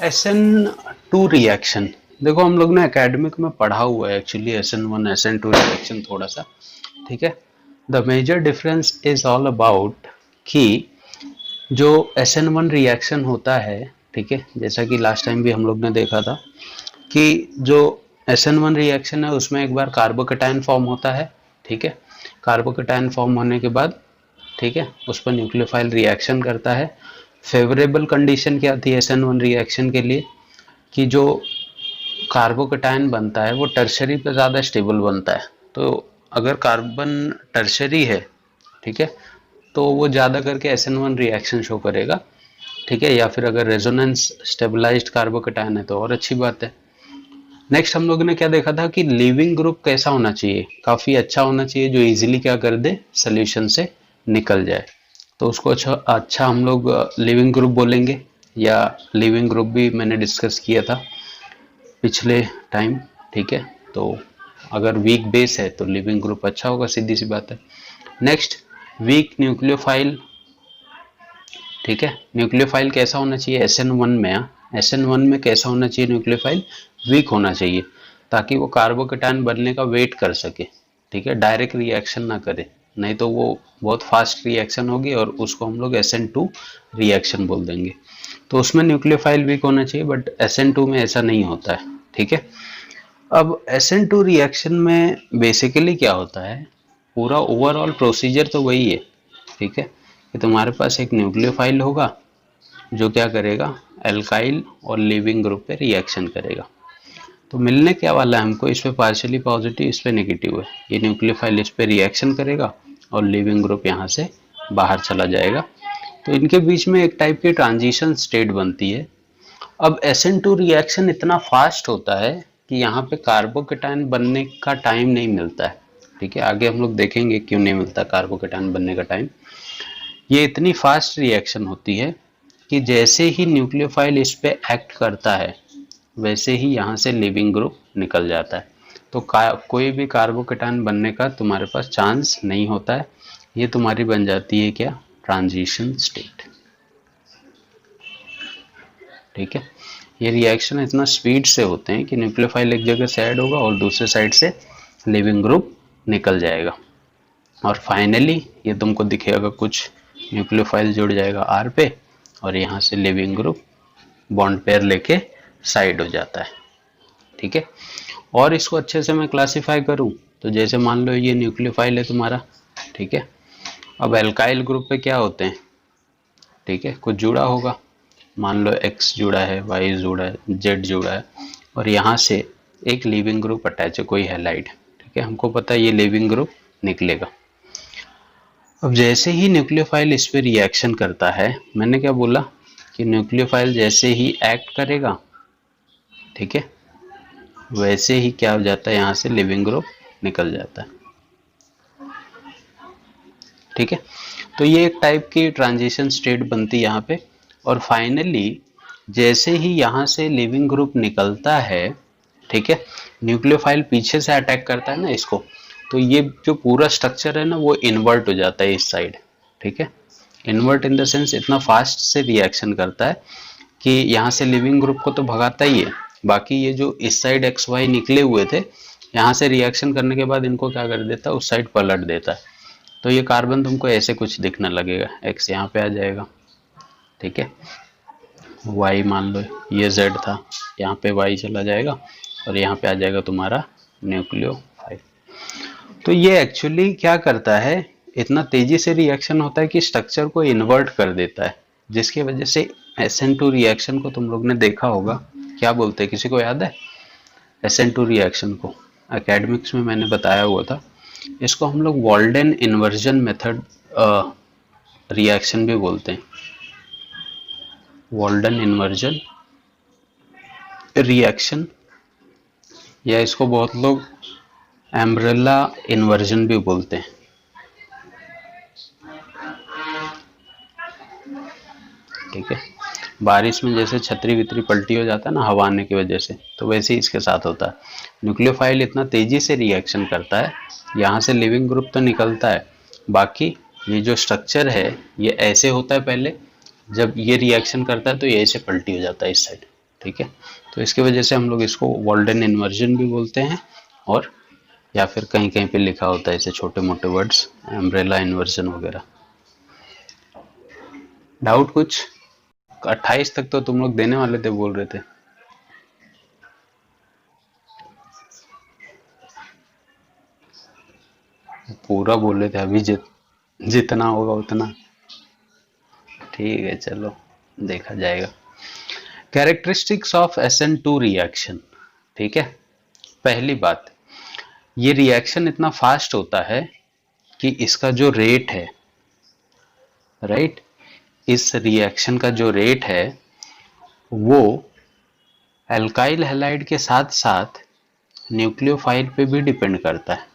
SN2 reaction, देखो हम लोग ने एकेडमिक में पढ़ा हुआ है एक्चुअली SN1 SN2 रिएक्शन थोड़ा सा, ठीक है। The major difference is all about कि जो SN1 रिएक्शन होता है, ठीक है, जैसा कि लास्ट टाइम भी हम लोग ने देखा था कि जो SN1 रिएक्शन है उसमें एक बार कार्बोकेटायन फॉर्म होता है, ठीक है। कार्बोकेटायन फॉर्म होने के बाद, ठीक है, उस पर न्यूक्लियोफाइल रिएक्शन करता है। फेवरेबल कंडीशन क्या थी SN1 रिएक्शन के लिए कि जो कार्बोकेटायन बनता है वो टर्शरी पे ज़्यादा स्टेबल बनता है। तो अगर कार्बन टर्शरी है, ठीक है, तो वो ज़्यादा करके SN1 रिएक्शन शो करेगा, ठीक है। या फिर अगर रेजोनेंस स्टेबलाइज्ड कार्बोकेटायन है तो और अच्छी बात है। नेक्स्ट हम लोगों ने क्या देखा था कि लीविंग ग्रुप कैसा होना चाहिए, काफ़ी अच्छा होना चाहिए जो इजीली क्या कर दे, सोल्यूशन से निकल जाए। तो उसको अच्छा हम लोग लिविंग ग्रुप बोलेंगे, या लिविंग ग्रुप भी मैंने डिस्कस किया था पिछले टाइम, ठीक है। तो अगर वीक बेस है तो लिविंग ग्रुप अच्छा होगा, सीधी सी बात है। नेक्स्ट, वीक न्यूक्लियोफाइल, ठीक है। न्यूक्लियोफाइल कैसा होना चाहिए SN1 में, SN1 में कैसा होना चाहिए न्यूक्लियोफाइल, वीक होना चाहिए, ताकि वो कार्बोकेटायन बनने का वेट कर सके, ठीक है, डायरेक्ट रिएक्शन ना करे, नहीं तो वो बहुत फास्ट रिएक्शन होगी और उसको हम लोग SN2 रिएक्शन बोल देंगे। तो उसमें न्यूक्लियोफाइल वीक होना चाहिए, बट SN2 में ऐसा नहीं होता है, ठीक है। अब SN2 रिएक्शन में बेसिकली क्या होता है, पूरा ओवरऑल प्रोसीजर तो वही है, ठीक है, कि तुम्हारे पास एक न्यूक्लियोफाइल होगा जो क्या करेगा, एल्काइल और लीविंग ग्रुप पे रिएक्शन करेगा। तो मिलने क्या वाला है हमको, इस पे पार्शियली पॉजिटिव, इस पे नेगेटिव है। ये न्यूक्लियोफाइल इस पे रिएक्शन करेगा और लीविंग ग्रुप यहाँ से बाहर चला जाएगा। तो इनके बीच में एक टाइप की ट्रांजिशन स्टेट बनती है। अब SN2 रिएक्शन इतना फास्ट होता है कि यहाँ पे कार्बोकेटायन बनने का टाइम नहीं मिलता है, ठीक है। आगे हम लोग देखेंगे क्यों नहीं मिलता कार्बोकेटायन बनने का टाइम। ये इतनी फास्ट रिएक्शन होती है कि जैसे ही न्यूक्लियोफाइल इस पे एक्ट करता है वैसे ही यहाँ से लिविंग ग्रुप निकल जाता है। तो कोई भी कार्बोकेटायन बनने का तुम्हारे पास चांस नहीं होता है। ये तुम्हारी बन जाती है क्या, ट्रांजिशन स्टेट, ठीक है। ये रिएक्शन इतना स्पीड से होते हैं कि न्यूक्लियोफाइल एक जगह से ऐड होगा और दूसरे साइड से लिविंग ग्रुप निकल जाएगा, और फाइनली ये तुमको दिखेगा कुछ, न्यूक्लियोफाइल जुड़ जाएगा R पे और यहाँ से लिविंग ग्रुप बॉन्ड पेयर लेके साइड हो जाता है, ठीक है। और इसको अच्छे से मैं क्लासिफाई करूँ तो जैसे मान लो ये न्यूक्लियोफाइल है तुम्हारा, ठीक है। अब एल्काइल ग्रुप पे क्या होते हैं, ठीक है, कुछ जुड़ा होगा, मान लो X जुड़ा है, Y जुड़ा है, Z जुड़ा है, और यहाँ से एक लिविंग ग्रुप अटैच है, कोई हैलाइड, ठीक है। हमको पता है ये लिविंग ग्रुप निकलेगा। अब जैसे ही न्यूक्लियोफाइल इस पे रिएक्शन करता है, मैंने क्या बोला कि न्यूक्लियोफाइल जैसे ही एक्ट करेगा, ठीक है, वैसे ही क्या हो जाता है, यहाँ से लिविंग ग्रुप निकल जाता है, ठीक है। तो ये एक टाइप की ट्रांजिशन स्टेट बनती है यहाँ पे। और फाइनली जैसे ही यहाँ से लिविंग ग्रुप निकलता है, ठीक है, न्यूक्लियोफाइल पीछे से अटैक करता है ना इसको, तो ये जो पूरा स्ट्रक्चर है ना वो इन्वर्ट हो जाता है इस साइड, ठीक है। इन्वर्ट इन द सेंस इतना फास्ट से रिएक्शन करता है कि यहाँ से लिविंग ग्रुप को तो भगाता ही है, बाकी ये जो इस साइड XY निकले हुए थे, यहाँ से रिएक्शन करने के बाद इनको क्या कर देता है, उस साइड पलट देता है। तो ये कार्बन तुमको ऐसे कुछ दिखने लगेगा, X यहाँ पे आ जाएगा, ठीक है, Y मान लो ये Z था, यहाँ पे Y चला जाएगा और यहाँ पे आ जाएगा तुम्हारा न्यूक्लियोफाइल। तो ये एक्चुअली क्या करता है, इतना तेजी से रिएक्शन होता है कि स्ट्रक्चर को इन्वर्ट कर देता है, जिसकी वजह से SN2 रिएक्शन को तुम लोग ने देखा होगा, क्या बोलते हैं, किसी को याद है SN2 रिएक्शन को, एकेडमिक्स में मैंने बताया हुआ था। इसको हम लोग वॉल्डेन इन्वर्जन मेथड रिएक्शन भी बोलते हैं, वॉल्डेन इन्वर्जन रिएक्शन, या इसको बहुत लोग एम्ब्रेला इन्वर्जन भी बोलते हैं, ठीक है। बारिश में जैसे छतरी वितरी पलटी हो जाता है ना हवा आने की वजह से, तो वैसे ही इसके साथ होता है। न्यूक्लियोफाइल इतना तेजी से रिएक्शन करता है, यहाँ से लिविंग ग्रुप तो निकलता है, बाकी ये जो स्ट्रक्चर है ये ऐसे होता है पहले, जब ये रिएक्शन करता है तो ये ऐसे पलटी हो जाता है इस साइड, ठीक है। तो इसकी वजह से हम लोग इसको वॉल्डेन इन्वर्जन भी बोलते हैं, और या फिर कहीं कहीं पे लिखा होता है ऐसे छोटे मोटे वर्ड्स, अम्ब्रेला इन्वर्जन वगैरह। डाउट कुछ? 28 तक तो तुम लोग देने वाले थे बोल रहे थे। पूरा बोल रहे थे अभी, जितना होगा उतना। ठीक है चलो, देखा जाएगा। Characteristics of SN2 reaction. ठीक है, पहली बात, ये रिएक्शन इतना फास्ट होता है कि इसका जो रेट है, राइट, इस रिएक्शन का जो रेट है वो एल्काइल हैलाइड के साथ साथ न्यूक्लियोफाइल पे भी डिपेंड करता है।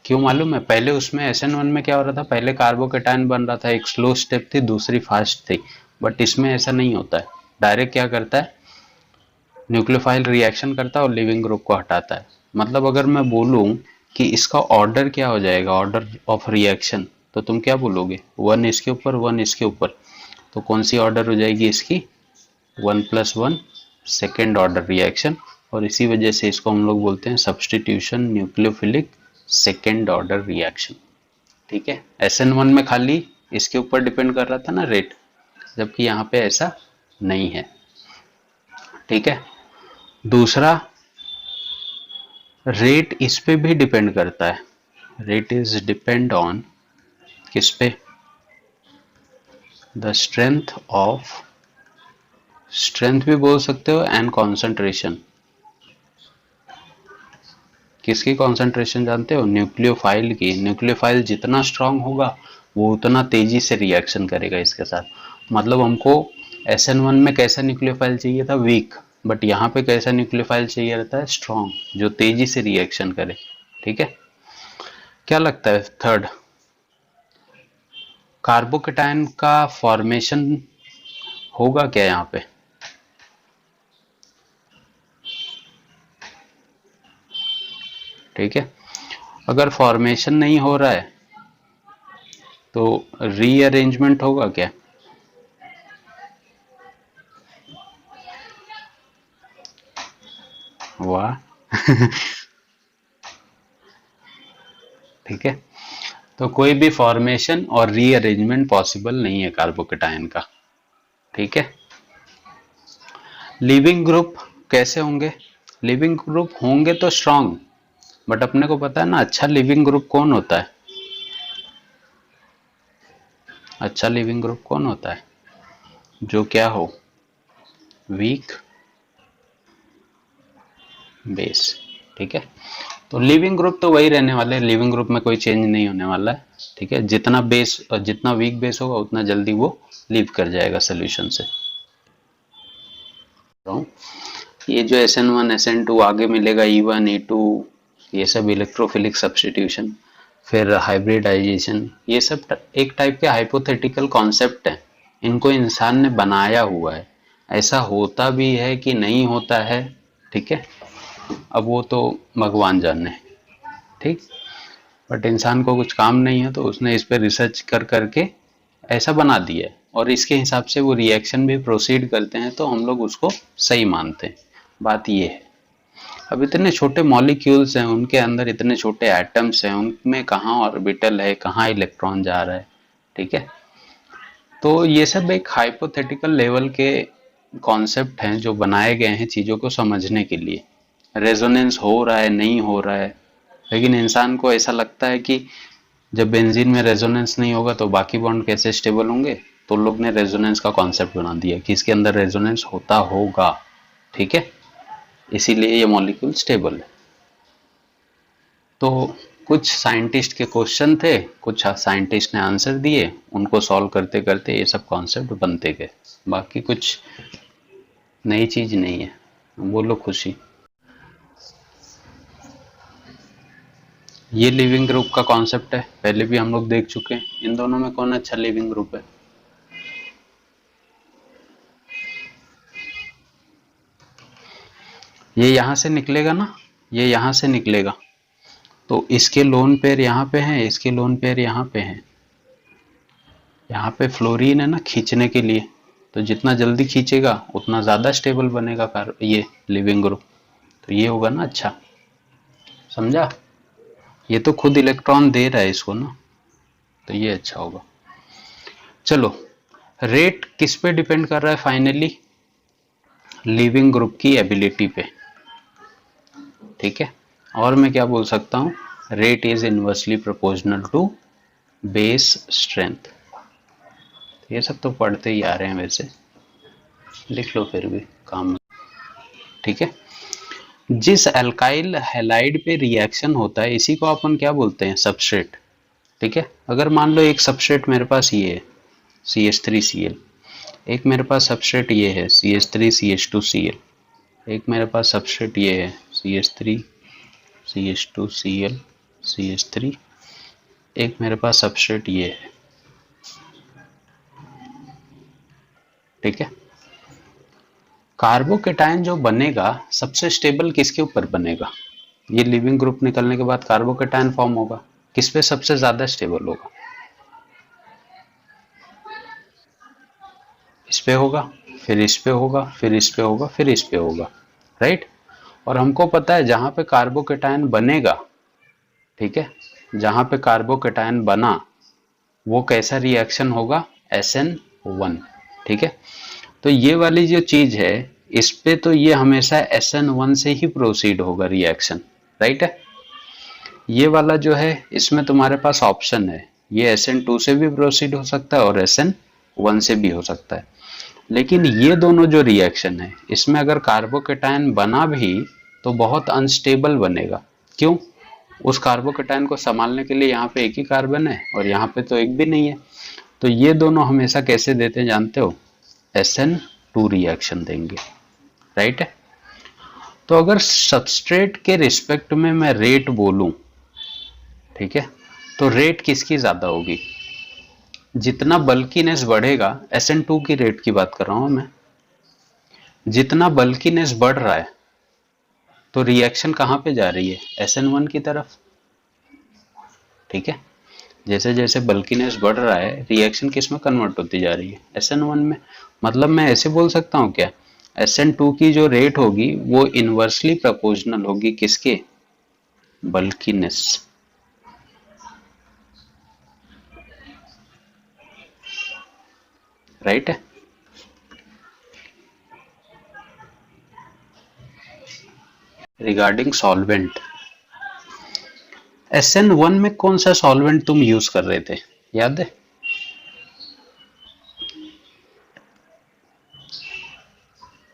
क्यों मालूम है? पहले उसमें SN1 में क्या हो रहा था, पहले कार्बोकेटायन बन रहा था, एक स्लो स्टेप थी, दूसरी फास्ट थी, बट इसमें ऐसा नहीं होता है। डायरेक्ट क्या करता है, न्यूक्लियोफाइल रिएक्शन करता है और लिविंग ग्रुप को हटाता है। मतलब अगर मैं बोलूं कि इसका ऑर्डर क्या हो जाएगा, ऑर्डर ऑफ रिएक्शन, तो तुम क्या बोलोगे, 1 इसके ऊपर 1 इसके ऊपर, तो कौन सी ऑर्डर हो जाएगी इसकी, 1+1 सेकेंड ऑर्डर रिएक्शन। और इसी वजह से इसको हम लोग बोलते हैं substitution nucleophilic second order reaction. ठीक है, SN1 में खाली इसके ऊपर डिपेंड कर रहा था ना रेट, जबकि यहाँ पे ऐसा नहीं है। ठीक है, दूसरा, रेट इस पे भी डिपेंड करता है। रेट इज डिपेंड ऑन किस पे, द स्ट्रेंथ ऑफ, स्ट्रेंथ भी बोल सकते हो, एंड कॉन्सेंट्रेशन। किसकी कॉन्सेंट्रेशन जानते हो, न्यूक्लियोफाइल की। न्यूक्लियोफाइल जितना स्ट्रांग होगा वो उतना तेजी से रिएक्शन करेगा इसके साथ। मतलब हमको SN1 में कैसा न्यूक्लियोफाइल चाहिए था, वीक, बट यहाँ पे कैसा न्यूक्लियोफाइल चाहिए रहता है, स्ट्रांग, जो तेजी से रिएक्शन करे। ठीक है, क्या लगता है थर्ड, कार्बोकेटायन का फॉर्मेशन होगा क्या यहाँ पे? ठीक है, अगर फॉर्मेशन नहीं हो रहा है तो रीअरेंजमेंट होगा क्या? वाह ठीक है, तो कोई भी फॉर्मेशन और रीअरेंजमेंट पॉसिबल नहीं है कार्बोकेटायन का। ठीक है, लिविंग ग्रुप कैसे होंगे? लिविंग ग्रुप होंगे तो स्ट्रांग, बट अपने को पता है ना अच्छा लिविंग ग्रुप कौन होता है, अच्छा लिविंग ग्रुप कौन होता है, जो क्या हो, वीक बेस। ठीक है, तो लिविंग ग्रुप तो वही रहने वाले हैं, लिविंग ग्रुप में कोई चेंज नहीं होने वाला है। ठीक है, जितना बेस और जितना वीक बेस होगा उतना जल्दी वो लीव कर जाएगा सोल्यूशन से। ये जो SN1 SN2 आगे मिलेगा, E1 E2, ये सब इलेक्ट्रोफिलिक सब्स्टिट्यूशन, फिर हाइब्रिडाइजेशन, ये सब एक टाइप के हाइपोथेटिकल कॉन्सेप्ट हैं। इनको इंसान ने बनाया हुआ है, ऐसा होता भी है कि नहीं होता है, ठीक है, अब वो तो भगवान जाने। ठीक, बट इंसान को कुछ काम नहीं है तो उसने इस पर रिसर्च कर करके ऐसा बना दिया है, और इसके हिसाब से वो रिएक्शन भी प्रोसीड करते हैं, तो हम लोग उसको सही मानते हैं। बात ये है, अब इतने छोटे मॉलिक्यूल्स हैं, उनके अंदर इतने छोटे एटम्स हैं, उनमें कहाँ ऑर्बिटल है, कहाँ इलेक्ट्रॉन जा रहा है। ठीक है, तो ये सब एक हाइपोथेटिकल लेवल के कॉन्सेप्ट हैं जो बनाए गए हैं चीज़ों को समझने के लिए। रेजोनेंस हो रहा है, नहीं हो रहा है, लेकिन इंसान को ऐसा लगता है कि जब बेंजीन में रेजोनेंस नहीं होगा तो बाकी बॉन्ड कैसे स्टेबल होंगे, तो लोग ने रेजोनेंस का कॉन्सेप्ट बना दिया कि इसके अंदर रेजोनेंस होता होगा। ठीक है, इसीलिए ये मॉलिक्यूल स्टेबल है। तो कुछ साइंटिस्ट के क्वेश्चन थे, कुछ साइंटिस्ट ने आंसर दिए, उनको सॉल्व करते करते ये सब कॉन्सेप्ट बनते गए। बाकी कुछ नई चीज नहीं है। बोलो खुशी। ये लिविंग ग्रुप का कॉन्सेप्ट है, पहले भी हम लोग देख चुके हैं। इन दोनों में कौन अच्छा लिविंग ग्रुप है? ये यहां से निकलेगा ना, ये यहां से निकलेगा, तो इसके लोन पेयर यहाँ पे हैं, इसके लोन पेयर यहाँ पे हैं। यहाँ पे फ्लोरीन है ना खींचने के लिए, तो जितना जल्दी खींचेगा उतना ज़्यादा स्टेबल बनेगा ये लिविंग ग्रुप। तो ये होगा ना अच्छा, समझा? ये तो खुद इलेक्ट्रॉन दे रहा है इसको ना, तो ये अच्छा होगा। चलो, रेट किस पे डिपेंड कर रहा है फाइनली? लिविंग ग्रुप की एबिलिटी पे, ठीक है। और मैं क्या बोल सकता हूँ, rate is inversely proportional to base strength. ये सब तो पढ़ते ही आ रहे हैं, वैसे लिख लो फिर भी काम में, ठीक है। जिस अल्काइल हैलाइड पे रिएक्शन होता है इसी को अपन क्या बोलते हैं, सबस्ट्रेट, ठीक है। अगर मान लो एक सबस्ट्रेट मेरे पास ये है CH3Cl, एक मेरे पास सबस्ट्रेट ये है CH3CH2Cl, एक मेरे पास सबस्ट्रेट ये है CH3CH2Cl CH3, एक मेरे पास सबस्ट्रेट ये है, ठीक है। कार्बोकेटायन जो बनेगा सबसे स्टेबल किसके ऊपर बनेगा? ये लिविंग ग्रुप निकलने के बाद कार्बोकेटायन फॉर्म होगा, किस पे सबसे ज्यादा स्टेबल होगा? इस पे होगा, फिर इस पे होगा, फिर इस पे होगा, फिर इस पे होगा, राइट। और हमको पता है जहां पे कार्बोकेटायन बनेगा, ठीक है, जहां पे कार्बोकेटायन बना वो कैसा रिएक्शन होगा, SN1, ठीक है। तो ये वाली जो चीज है इस पे तो ये हमेशा SN1 से ही प्रोसीड होगा रिएक्शन, राइट है। ये वाला जो है इसमें तुम्हारे पास ऑप्शन है, ये SN2 से भी प्रोसीड हो सकता है और SN1 से भी हो सकता है। लेकिन ये दोनों जो रिएक्शन है इसमें अगर कार्बोकेटायन बना भी तो बहुत अनस्टेबल बनेगा। क्यों? उस कार्बोकेटायन को संभालने के लिए यहाँ पे एक ही कार्बन है और यहाँ पे तो एक भी नहीं है। तो ये दोनों हमेशा कैसे देते हैं जानते हो? SN2 रिएक्शन देंगे, राइट है। तो अगर सबस्ट्रेट के रिस्पेक्ट में मैं रेट बोलूं, ठीक है, तो रेट किसकी ज्यादा होगी? जितना बल्कीनेस बढ़ेगा, SN2 की रेट की बात कर रहा हूं मैं, जितना बल्कीनेस बढ़ रहा है तो रिएक्शन कहां पे जा रही है? SN1 की तरफ, ठीक है। जैसे जैसे बल्कीनेस बढ़ रहा है रिएक्शन किस में कन्वर्ट होती जा रही है? SN1 में। मतलब मैं ऐसे बोल सकता हूं क्या, SN2 की जो रेट होगी वो इनवर्सली प्रोपोर्शनल होगी किसके? बल्कीनेस, राइट है। रिगार्डिंग सॉल्वेंट, SN1 में कौन सा सॉल्वेंट तुम यूज कर रहे थे, याद है?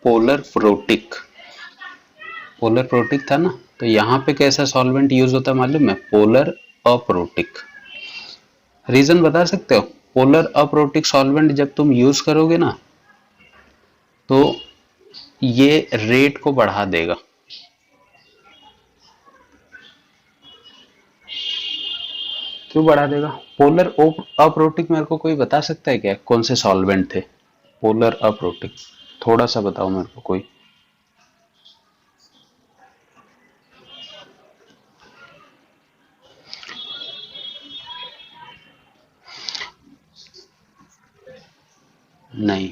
पोलर प्रोटिक, पोलर प्रोटिक था ना। तो यहाँ पे कैसा सॉल्वेंट यूज होता है मालूम है? Polar aprotic. रीजन बता सकते हो? पोलर अप्रोटिक सॉल्वेंट जब तुम यूज करोगे ना तो ये रेट को बढ़ा देगा। क्यों बढ़ा देगा? पोलर अप्रोटिक मेरे को कोई बता सकता है क्या कौन से सॉल्वेंट थे पोलर अप्रोटिक? थोड़ा सा बताओ मेरे को कोई। नहीं,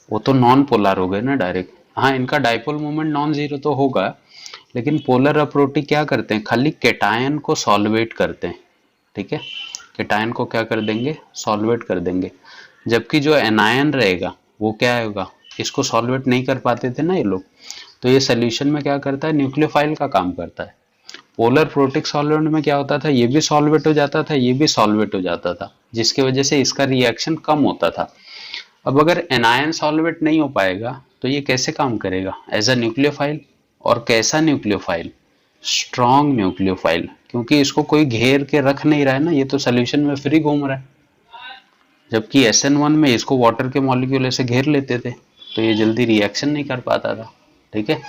वो तो नॉन पोलर हो गए ना डायरेक्ट। हाँ, इनका डाइपोल मोमेंट नॉन जीरो तो होगा, लेकिन पोलर अप्रोटिक क्या करते हैं, खाली केटायन को सॉल्वेट करते हैं, ठीक है। केटायन को क्या कर देंगे, सॉल्वेट कर देंगे। जबकि जो एनायन रहेगा वो क्या होगा, इसको सॉल्वेट नहीं कर पाते थे ना ये लोग, तो ये सोल्यूशन में क्या करता है, न्यूक्लियोफाइल का काम करता है। पोलर प्रोटिक सॉल्वेंट में क्या होता था, ये भी सॉल्वेट हो जाता था, ये भी सॉल्वेट हो जाता था, जिसकी वजह से इसका रिएक्शन कम होता था। अब अगर एनायन सॉल्वेट नहीं हो पाएगा तो ये कैसे काम करेगा, एज अ न्यूक्लियोफाइल। और कैसा न्यूक्लियोफाइल? स्ट्रॉन्ग न्यूक्लियोफाइल, क्योंकि इसको कोई घेर के रख नहीं रहा है ना, ये तो सोल्यूशन में फ्री घूम रहा है। जबकि SN1 में इसको वाटर के मॉलिक्यूल ऐसे घेर लेते थे तो ये जल्दी रिएक्शन नहीं कर पाता था, ठीक है।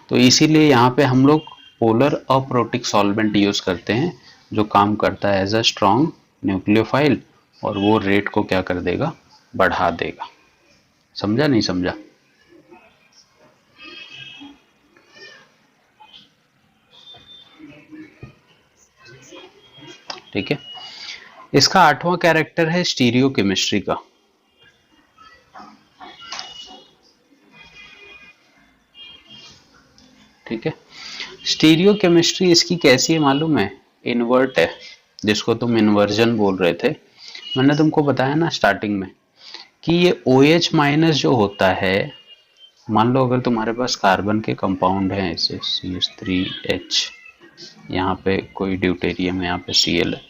तो इसीलिए यहाँ पे हम लोग पोलर अप्रोटिक सॉल्वेंट यूज करते हैं जो काम करता है एज अ स्ट्रॉन्ग न्यूक्लियोफाइल, और वो रेट को क्या कर देगा, बढ़ा देगा। समझा नहीं समझा? ठीक है। इसका 8वां कैरेक्टर है स्टीरियो केमिस्ट्री का। ठीक है। स्टीरियो केमिस्ट्री इसकी कैसी है मालूम है? इन्वर्ट है, जिसको तुम इन्वर्जन बोल रहे थे। मैंने तुमको बताया ना स्टार्टिंग में कि ये OH माइनस जो होता है, मान लो अगर तुम्हारे पास कार्बन के कंपाउंड हैं ऐसे CH3H, यहाँ पे कोई ड्यूटेरियम है, यहाँ पे Cl है,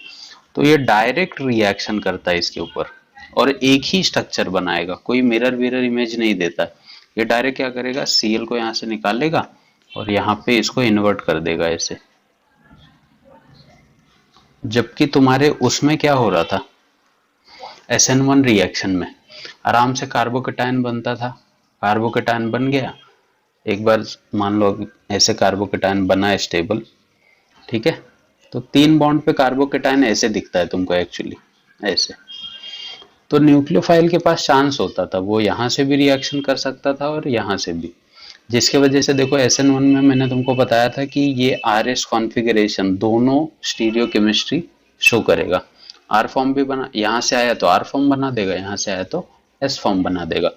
तो ये डायरेक्ट रिएक्शन करता है इसके ऊपर और एक ही स्ट्रक्चर बनाएगा, कोई मिरर विरर इमेज नहीं देता। ये डायरेक्ट क्या करेगा, Cl को यहाँ से निकालेगा और यहाँ पे इसको इन्वर्ट कर देगा ऐसे। जबकि तुम्हारे उसमें क्या हो रहा था, SN1 रिएक्शन में आराम से कार्बोकेटायन बनता था, कार्बोकेटायन बन गया एक बार, मान लो ऐसे कार्बोकेटायन बना स्टेबल, ठीक है। तो 3 बॉन्ड पे कार्बोकेटायन ऐसे दिखता है तुमको एक्चुअली, ऐसे। तो न्यूक्लियोफाइल के पास चांस होता था, वो यहाँ से भी रिएक्शन कर सकता था और यहाँ से भी, जिसके वजह से देखो SN1 में मैंने तुमको बताया था कि ये RS कॉन्फ़िगरेशन दोनों स्टीरियो केमिस्ट्री शो करेगा। R फॉर्म भी बना, यहाँ से आया तो R फॉर्म बना देगा, यहाँ से आया तो S फॉर्म बना देगा।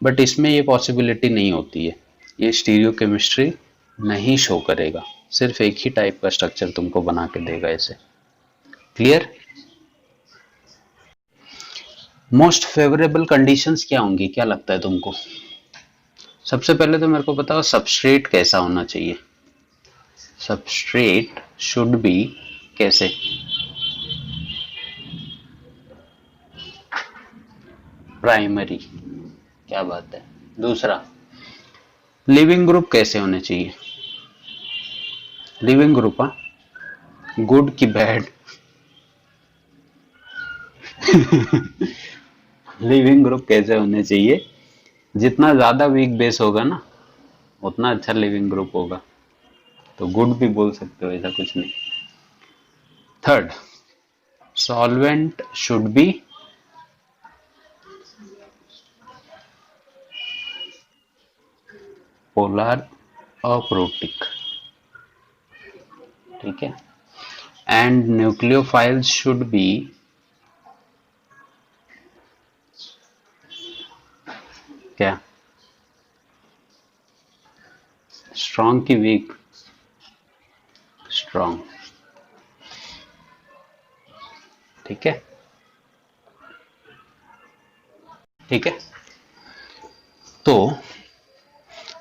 बट इसमें ये पॉसिबिलिटी नहीं होती है, ये स्टीरियो केमिस्ट्री नहीं शो करेगा, सिर्फ एक ही टाइप का स्ट्रक्चर तुमको बना के देगा ऐसे। क्लियर? मोस्ट फेवरेबल कंडीशंस क्या होंगी, क्या लगता है तुमको? सबसे पहले तो मेरे को बताओ सबस्ट्रेट कैसा होना चाहिए। सबस्ट्रेट शुड बी कैसे? प्राइमरी, क्या बात है। दूसरा, लिविंग ग्रुप कैसे होने चाहिए? लिविंग ग्रुप, गुड की बैड? लिविंग ग्रुप कैसे होने चाहिए? जितना ज्यादा वीक बेस होगा ना उतना अच्छा लिविंग ग्रुप होगा, तो गुड भी बोल सकते हो, ऐसा कुछ नहीं। Third, solvent should be polar aprotic, ठीक है। एंड न्यूक्लियोफाइल्स शुड बी क्या, स्ट्रॉन्ग की वीक? स्ट्रॉन्ग, ठीक है। ठीक है, तो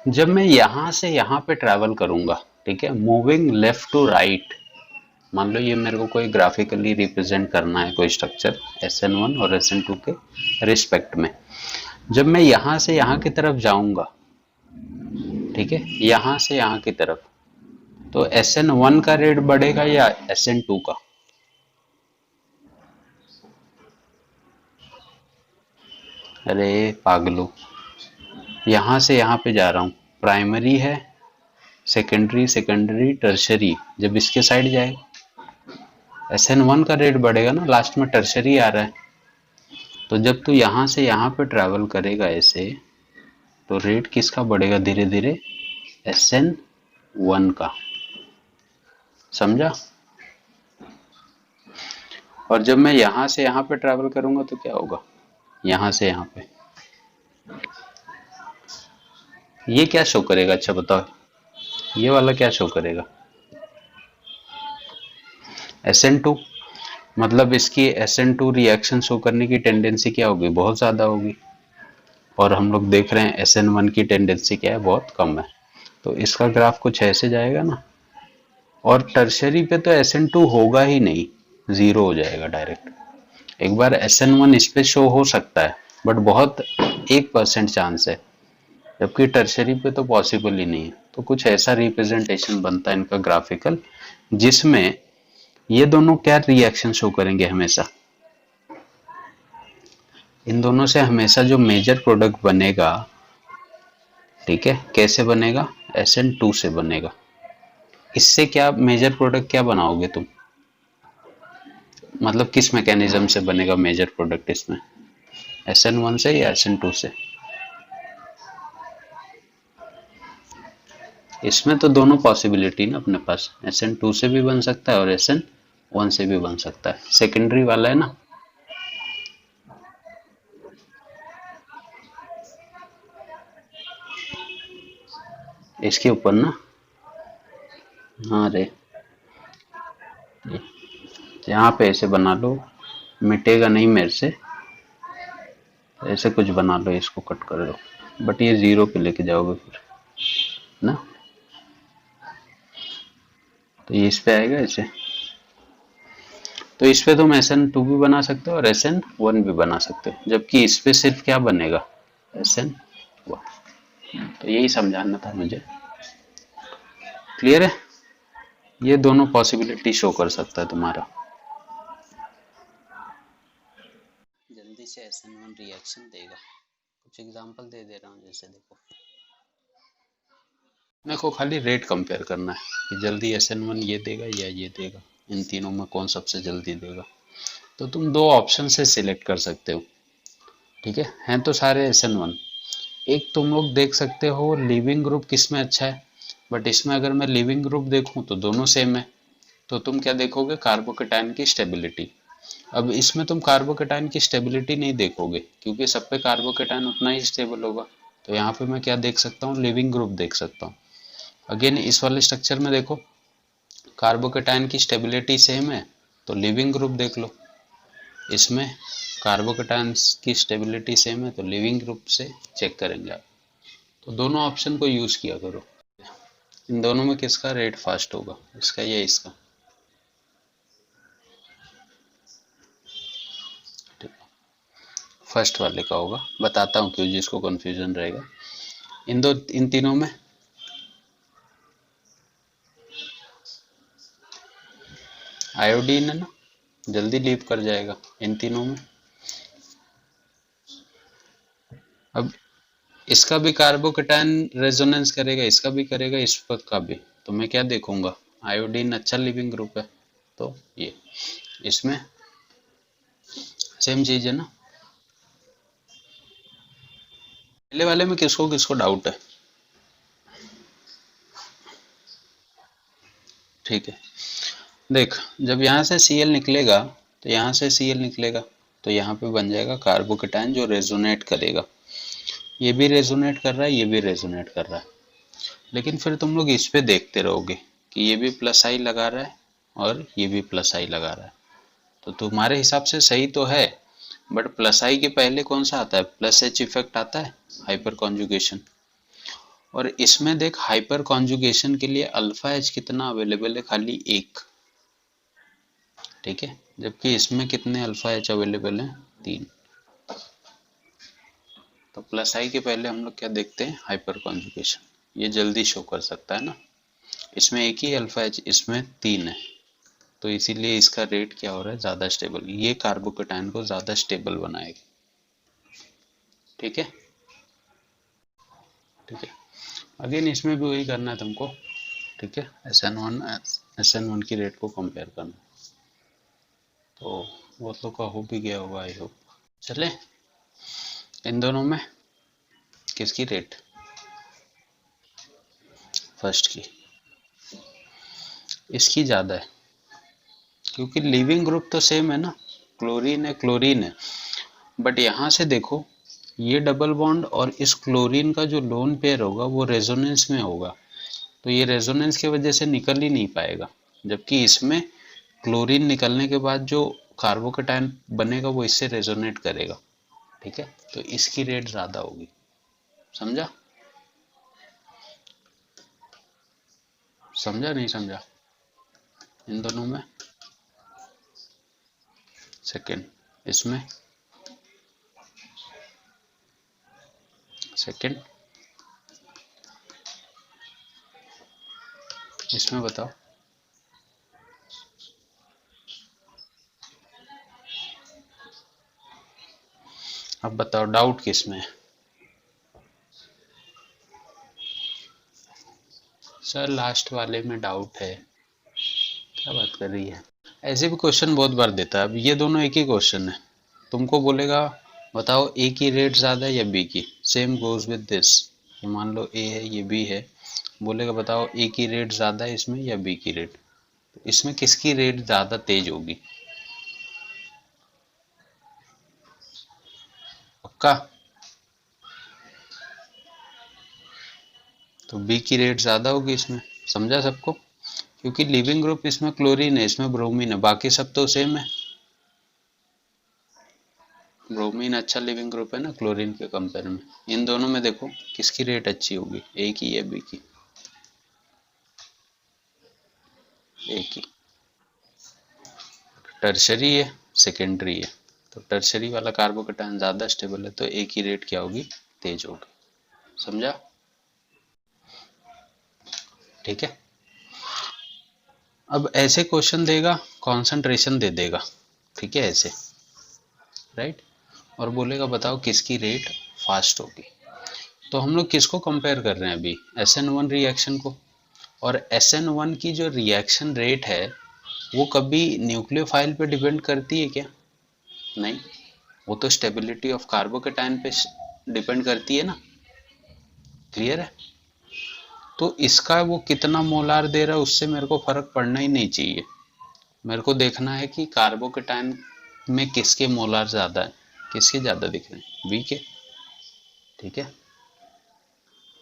जब मैं यहां से यहां पे ट्रैवल करूंगा, ठीक है, मूविंग लेफ्ट टू राइट, मान लो ये मेरे को कोई ग्राफिकली रिप्रेजेंट करना है कोई स्ट्रक्चर SN1 और SN2 के रिस्पेक्ट में। जब मैं यहां से यहां की तरफ जाऊंगा, ठीक है, यहां से यहां की तरफ, तो SN1 का रेट बढ़ेगा या SN2 का? अरे पागलो, यहां से यहां पे जा रहा हूं, प्राइमरी है, सेकेंडरी, सेकेंडरी टर्शरी, जब इसके साइड जाएगा SN1 का रेट बढ़ेगा ना, लास्ट में टर्शरी आ रहा है। तो जब तू यहां से यहां पे ट्रैवल करेगा ऐसे, तो रेट किसका बढ़ेगा धीरे धीरे? SN1 का, समझा? और जब मैं यहां से यहां पे ट्रैवल करूंगा तो क्या होगा, यहां से यहां पे, ये क्या शो करेगा? अच्छा बताओ, ये वाला क्या शो करेगा? SN2, मतलब इसकी SN2 रिएक्शन शो करने की टेंडेंसी क्या होगी? बहुत ज्यादा होगी। और हम लोग देख रहे हैं SN1 की टेंडेंसी क्या है? बहुत कम है। तो इसका ग्राफ कुछ ऐसे जाएगा ना, और टर्शरी पे तो SN2 होगा ही नहीं, जीरो हो जाएगा डायरेक्ट। एक बार SN1 इस पे शो हो सकता है, बट बहुत 1% चांस है, जबकि टर्शरी पे तो पॉसिबल ही नहीं है। तो कुछ ऐसा रिप्रेजेंटेशन बनता है इनका ग्राफिकल, जिसमें ये दोनों क्या रिएक्शन शो करेंगे हमेशा, इन दोनों से हमेशा जो मेजर प्रोडक्ट बनेगा, ठीक है, कैसे बनेगा? SN2 से बनेगा। इससे क्या मेजर प्रोडक्ट क्या बनाओगे तुम, मतलब किस मैकेनिज्म से बनेगा मेजर प्रोडक्ट इसमें? SN1 से या SN2 से? इसमें तो दोनों पॉसिबिलिटी ना अपने पास, SN2 से भी बन सकता है और SN1 से भी बन सकता है, सेकेंडरी वाला है ना। इसके ऊपर ना, हाँ रे, यहाँ पे ऐसे बना लो, मिटेगा नहीं मेरे से, ऐसे कुछ बना लो, इसको कट कर दो, बट ये जीरो पे लेके जाओगे फिर ना, तो ये इस पे आएगा ऐसे। तो इस पे तुम SN2 भी बना सकते हो और SN1 भी बना सकते हो, जबकि इस पे सिर्फ क्या बनेगा, SN1। तो यही समझाना था मुझे। क्लियर है? ये दोनों पॉसिबिलिटी शो कर सकता है तुम्हारा। जल्दी से SN1 रिएक्शन देगा। कुछ एग्जांपल दे दे रहा हूँ, जैसे देखो, मेरे को खाली रेट कंपेयर करना है कि जल्दी SN1 ये देगा या ये देगा, इन तीनों में कौन सबसे जल्दी देगा। तो तुम दो ऑप्शन से सिलेक्ट कर सकते हो, ठीक है, हैं तो सारे SN1। एक तुम लोग देख सकते हो लिविंग ग्रुप किस में अच्छा है, बट इसमें अगर मैं लिविंग ग्रुप देखूं तो दोनों सेम है। तो तुम क्या देखोगे, कार्बोकेटाइन की स्टेबिलिटी। अब इसमें तुम कार्बोकेटाइन की स्टेबिलिटी नहीं देखोगे, क्योंकि सब पे कार्बोकेटाइन उतना ही स्टेबल होगा। तो यहाँ पे मैं क्या देख सकता हूँ, लिविंग ग्रुप देख सकता हूँ। अगेन इस वाले स्ट्रक्चर में देखो, कार्बोकेटाइन की स्टेबिलिटी सेम है, तो लिविंग ग्रुप देख लो। इसमें कार्बोकेटाइन की स्टेबिलिटी सेम है, तो लिविंग ग्रुप से चेक करेंगे आप। तो दोनों ऑप्शन को यूज किया करो। इन दोनों में किसका रेट फास्ट होगा, इसका या इसका? फर्स्ट वाले का होगा, बताता हूँ क्यों, जिसको कंफ्यूजन रहेगा। इन तीनों में आयोडीन है ना, जल्दी लीव कर जाएगा इन तीनों में। अब इसका भी कार्बोकेटाइन रेजोनेंस करेगा, इसका भी करेगा, इस पर का भी। तो मैं क्या देखूंगा, आयोडीन अच्छा लिविंग ग्रुप है, तो ये इसमें सेम चीज है ना। पहले वाले में किसको किसको डाउट है? ठीक है, देख, जब यहाँ से Cl निकलेगा तो यहाँ से Cl निकलेगा, तो यहाँ पे बन जाएगा कार्बोकेटाइन जो रेजोनेट करेगा। ये भी रेजोनेट कर रहा है, ये भी रेजोनेट कर रहा है। लेकिन फिर तुम लोग इस पे देखते रहोगे कि ये भी प्लस आई लगा रहा है और ये भी प्लस आई लगा रहा है। तो तुम्हारे हिसाब से सही तो है, बट प्लस आई के पहले कौन सा आता है, प्लस एच इफेक्ट आता है, हाइपर कॉन्जुगेशन। और इसमें देख, हाइपर कॉन्जुगेशन के लिए अल्फा एच कितना अवेलेबल है, खाली एक, ठीक है, जबकि इसमें कितने अल्फा एच अवेलेबल हैं, तीन। तो प्लस आई के पहले हम लोग क्या देखते हैं, हाइपर कॉन्जुगेशन। ये जल्दी शो कर सकता है ना, इसमें एक ही अल्फा एच, इसमें तीन है, तो इसीलिए इसका रेट क्या हो रहा है, ज्यादा स्टेबल। ये कार्बोकेटाइन को ज्यादा स्टेबल बनाएगा, ठीक है, ठीक है। अगेन इसमें भी वही करना है तुमको, ठीक है, SN1 की रेट को कंपेयर करना। तो वो तो का हो भी गया होगा, आई होप। चले, इन दोनों में किसकी रेट, फर्स्ट की, इसकी ज़्यादा है, क्योंकि लिविंग ग्रुप तो सेम है ना, क्लोरीन है, क्लोरीन है। बट यहाँ से देखो, ये डबल बॉन्ड और इस क्लोरीन का जो लोन पेयर होगा वो रेजोनेंस में होगा, तो ये रेजोनेंस की वजह से निकल ही नहीं पाएगा। जबकि इसमें क्लोरीन निकलने के बाद जो कार्बोकेटाइन बनेगा वो इससे रेजोनेट करेगा, ठीक है, तो इसकी रेट ज़्यादा होगी। समझा? समझा नहीं समझा? इन दोनों में सेकेंड, इसमें सेकेंड, इसमें बताओ। अब बताओ डाउट किस में है? सर लास्ट वाले में डाउट है। क्या बात कर रही है? ऐसे भी क्वेश्चन बहुत बार देता है। अब ये दोनों एक ही क्वेश्चन है, तुमको बोलेगा बताओ ए की रेट ज़्यादा है या बी की। सेम गोज विद दिस, ये मान लो ए है, ये बी है, बोलेगा बताओ ए की रेट ज़्यादा है इसमें या बी की रेट। तो इसमें किसकी रेट ज़्यादा तेज होगी? पक्का? तो बी की रेट ज़्यादा होगी इसमें। समझा सबको? क्योंकि लिविंग ग्रुप इसमें क्लोरीन है, इसमें ब्रोमीन है, बाकी सब तो सेम है। ब्रोमीन अच्छा लिविंग ग्रुप है ना क्लोरीन के कंपेयर में। इन दोनों में देखो किसकी रेट अच्छी होगी, ए की या बी की? ए की। टर्शरी है, सेकेंडरी है, तो टर्शरी वाला कार्बोकेटायन ज़्यादा स्टेबल है, तो ए की रेट क्या होगी, तेज होगी। समझा? ठीक है। अब ऐसे क्वेश्चन देगा, कॉन्सेंट्रेशन दे देगा, ठीक है, ऐसे, राइट, और बोलेगा बताओ किसकी रेट फास्ट होगी। तो हम लोग किसको कंपेयर कर रहे हैं अभी, SN1 रिएक्शन को। और SN1 की जो रिएक्शन रेट है वो कभी न्यूक्लियोफाइल पे डिपेंड करती है क्या? नहीं, वो तो स्टेबिलिटी ऑफ कार्बोकेटाइन पे डिपेंड करती है ना। क्लियर है? तो इसका वो कितना मोलार दे रहा है उससे मेरे को फर्क पड़ना ही नहीं चाहिए। मेरे को देखना है कि कार्बोकेटाइन में किसके मोलार ज्यादा है, किसके ज्यादा दिख रहे हैं, बी के। ठीक है,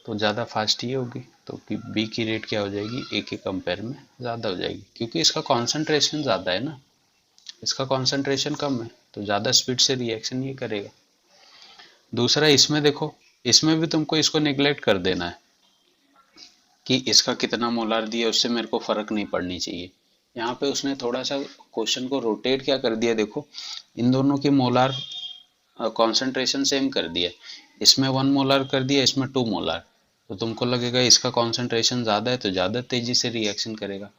तो ज़्यादा फास्ट ये होगी, तो कि बी की रेट क्या हो जाएगी, ए के कंपेयर में ज़्यादा हो जाएगी, क्योंकि इसका कॉन्सेंट्रेशन ज़्यादा है ना, इसका कॉन्सेंट्रेशन कम है, तो ज़्यादा स्पीड से रिएक्शन ये करेगा। दूसरा इसमें देखो, इसमें भी तुमको इसको निगलेक्ट कर देना है कि इसका कितना मोलार दिया उससे मेरे को फर्क नहीं पड़नी चाहिए। यहाँ पे उसने थोड़ा सा क्वेश्चन को रोटेट क्या कर दिया, देखो इन दोनों की मोलार कॉन्सेंट्रेशन सेम कर दिया, इसमें 1 मोलार कर दिया, इसमें 2 मोलार, तो तुमको लगेगा इसका कॉन्सेंट्रेशन ज़्यादा है तो ज़्यादा तेजी से रिएक्शन करेगा।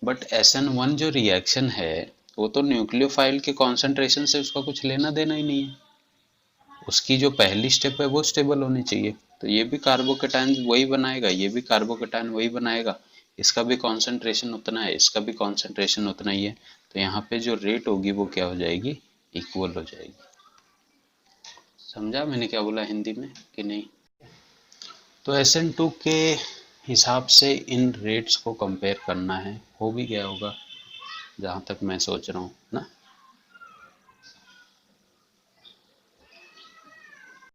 बट SN1 जो रिएक्शन है वो तो न्यूक्लियोफाइल के कॉन्सेंट्रेशन से उसका कुछ लेना देना ही नहीं है, उसकी जो पहली स्टेप है वो स्टेबल होनी चाहिए। तो ये भी कार्बोकेटाइन वही बनाएगा, ये भी कार्बोकेटाइन वही बनाएगा, इसका भी कॉन्सेंट्रेशन उतना है, इसका भी कॉन्सेंट्रेशन उतना ही है, तो यहाँ पे जो रेट होगी वो क्या हो जाएगी, इक्वल हो जाएगी। समझा मैंने क्या बोला हिंदी में कि नहीं? तो SN2 के हिसाब से इन रेट्स को कंपेयर करना है, हो भी गया होगा जहां तक मैं सोच रहा हूँ ना।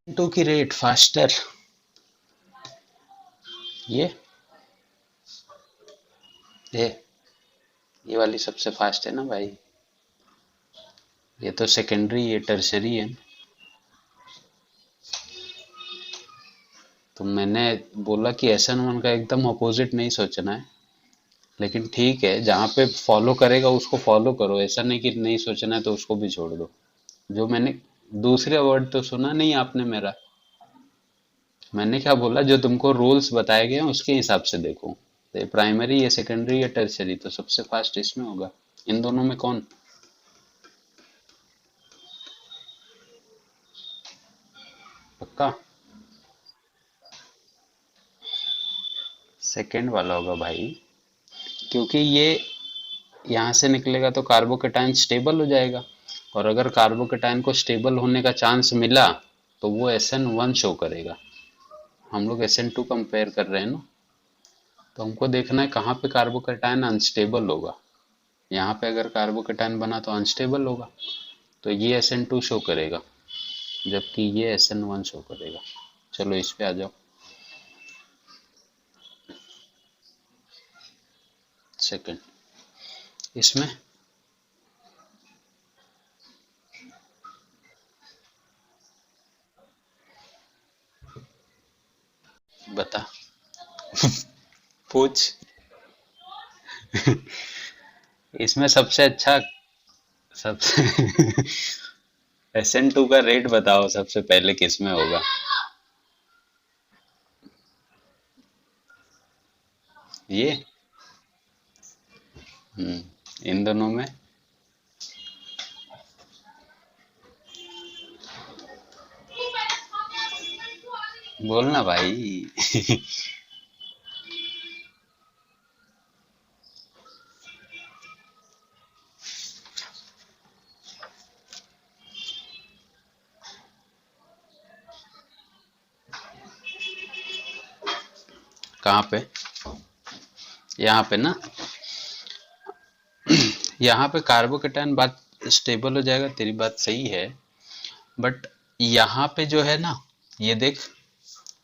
2 की रेट फास्टर, ये ये ये वाली सबसे फास्ट है ना भाई, ये तो सेकेंडरी, ये टर्शरी है। तो मैंने बोला कि SN1 का एकदम अपोजिट नहीं सोचना है, लेकिन ठीक है जहाँ पे फॉलो करेगा उसको फॉलो करो, ऐसा नहीं कि नहीं सोचना है तो उसको भी छोड़ दो। जो मैंने दूसरे वर्ड तो सुना नहीं आपने मेरा, मैंने क्या बोला, जो तुमको रूल्स बताए गए हैं उसके हिसाब से देखो, तो ये प्राइमरी या सेकेंडरी या टर्शरी, तो सबसे फास्ट इसमें होगा। इन दोनों में कौन? पक्का सेकेंड वाला होगा भाई, क्योंकि ये यहाँ से निकलेगा तो कार्बोकेटाइन स्टेबल हो जाएगा, और अगर कार्बोकेटाइन को स्टेबल होने का चांस मिला तो वो SN1 शो करेगा। हम लोग SN2 कंपेयर कर रहे हैं ना, तो हमको देखना है कहाँ पे कार्बोकेटाइन अनस्टेबल होगा। यहाँ पे अगर कार्बोकेटाइन बना तो अनस्टेबल होगा, तो ये SN2 शो करेगा, जबकि ये SN1 शो करेगा। चलो इस पे आ जाओ, सेकंड, इसमें बता, पूछ। इसमें सबसे अच्छा, सबसे SN2 का रेट बताओ सबसे पहले किस में होगा। ये इन दोनों में बोलना भाई। कहाँ पे? यहाँ पे ना, यहाँ पे कार्बोकेटाइन बात स्टेबल हो जाएगा, तेरी बात सही है, बट यहाँ पे जो है ना, ये देख,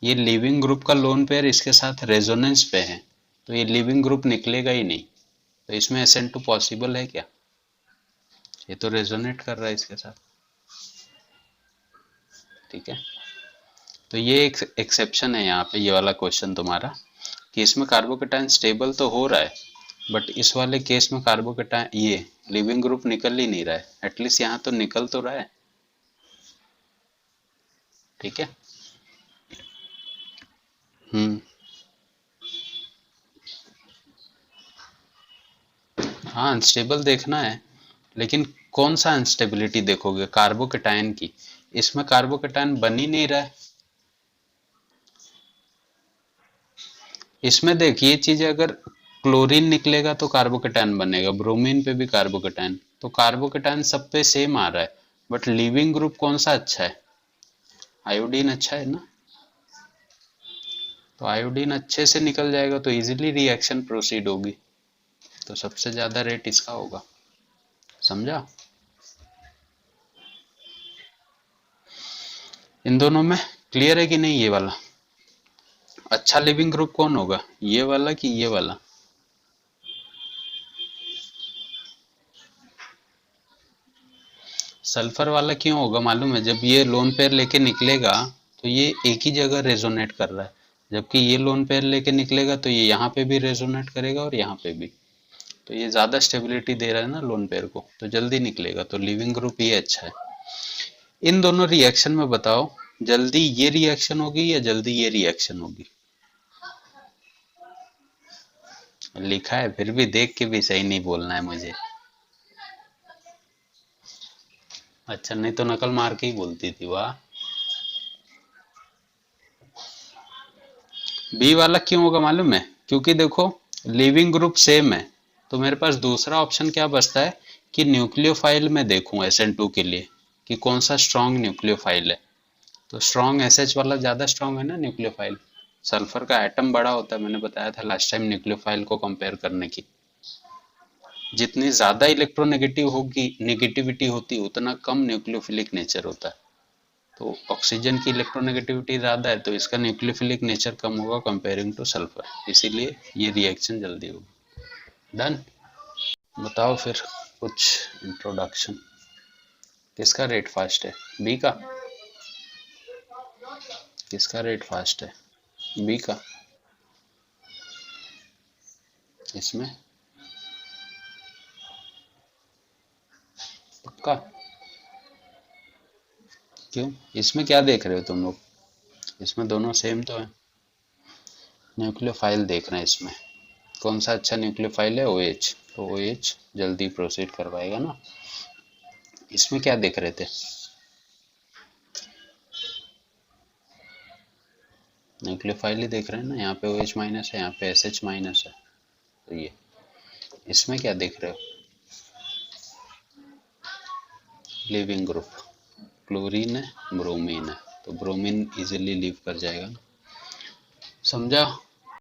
ये लिविंग ग्रुप का लोन पेयर इसके साथ रेजोनेंस पे है, तो ये लिविंग ग्रुप निकलेगा ही नहीं। तो इसमें SN2 पॉसिबल है क्या? ये तो रेजोनेट कर रहा है इसके साथ। ठीक है, तो ये एक एक्सेप्शन है यहाँ पे, ये वाला क्वेश्चन तुम्हारा, कि इसमें कार्बोकेटाइन स्टेबल तो हो रहा है, बट इस वाले केस में कार्बोकेटाइन ये लिविंग ग्रुप निकल ही नहीं रहा है। एटलीस्ट यहाँ तो निकल तो रहा है। ठीक है। हम्म। हाँ, अनस्टेबल देखना है, लेकिन कौन सा अनस्टेबिलिटी देखोगे? कार्बोकेटाइन की। इसमें कार्बोकेटाइन बन ही नहीं रहा है। इसमें देख, ये चीज अगर क्लोरीन निकलेगा तो कार्बोकेटाइन बनेगा, ब्रोमीन पे भी कार्बोकेटाइन, तो कार्बोकेटाइन सब पे सेम आ रहा है, बट लिविंग ग्रुप कौन सा अच्छा है? आयोडीन अच्छा है ना। तो आयोडीन अच्छे से निकल जाएगा तो इजीली रिएक्शन प्रोसीड होगी, तो सबसे ज्यादा रेट इसका होगा। समझा? इन दोनों में क्लियर है कि नहीं? ये वाला अच्छा लिविंग ग्रुप कौन होगा, ये वाला कि ये वाला? सल्फर वाला क्यों होगा मालूम है? जब ये लोन पेयर लेके निकलेगा तो ये एक ही जगह रेजोनेट कर रहा है, जबकि ये लोन पेयर लेके निकलेगा तो ये यहाँ पे भी रेजोनेट करेगा और यहाँ पे भी, तो ये ज्यादा स्टेबिलिटी दे रहा है ना लोन पेयर को, तो जल्दी निकलेगा, तो लिविंग ग्रुप ये अच्छा है। इन दोनों रिएक्शन में बताओ, जल्दी ये रिएक्शन होगी या जल्दी ये रिएक्शन होगी? लिखा है, फिर भी देख के भी सही नहीं बोलना है मुझे। अच्छा, नहीं तो नकल मार के ही बोलती थी, वाह। बी वाला क्यों होगा मालूम है? क्योंकि देखो, लिविंग ग्रुप सेम है, तो मेरे पास दूसरा ऑप्शन क्या बचता है कि न्यूक्लियोफाइल में देखूं SN2 के लिए कि कौन सा स्ट्रॉन्ग न्यूक्लियोफाइल है। तो स्ट्रॉन्ग SH वाला ज्यादा स्ट्रॉन्ग है ना न्यूक्लियोफाइल। सल्फर का एटम बड़ा होता है, मैंने बताया था लास्ट टाइम न्यूक्लियोफाइल को कंपेयर करने की। जितनी ज्यादा इलेक्ट्रोनेगेटिव होगी, नेगेटिविटी होती, उतना कम न्यूक्लियोफिलिक नेचर होता है। तो ऑक्सीजन की इलेक्ट्रोनेगेटिविटी ज्यादा है, तो इसका न्यूक्लियोफिलिक नेचर कम होगा कंपेयरिंग टू सल्फर, इसीलिए ये रिएक्शन जल्दी होगी। डन। बताओ फिर कुछ इंट्रोडक्शन। किसका रेट फास्ट है? बी का। किसका रेट फास्ट है? बी का। इसमें पक्का? क्यों? इसमें क्या देख रहे हो तुम लोग? इसमें दोनों सेम तो है। न्यूक्लियोफाइल देख रहे हैं इसमें, कौन सा अच्छा न्यूक्लियोफाइल है? OH, तो OH जल्दी प्रोसीड करवाएगा ना। इसमें क्या देख रहे थे? न्यूक्लियोफाइल ही देख रहे हैं ना, यहाँ पे OH माइनस है, यहाँ पे SH माइनस है, तो ये इसमें क्या देख रहे हो? लिविंग ग्रुप, क्लोरीन है, ब्रोमीन है, तो ब्रोमीन इजीली लीव कर जाएगा ना। समझा?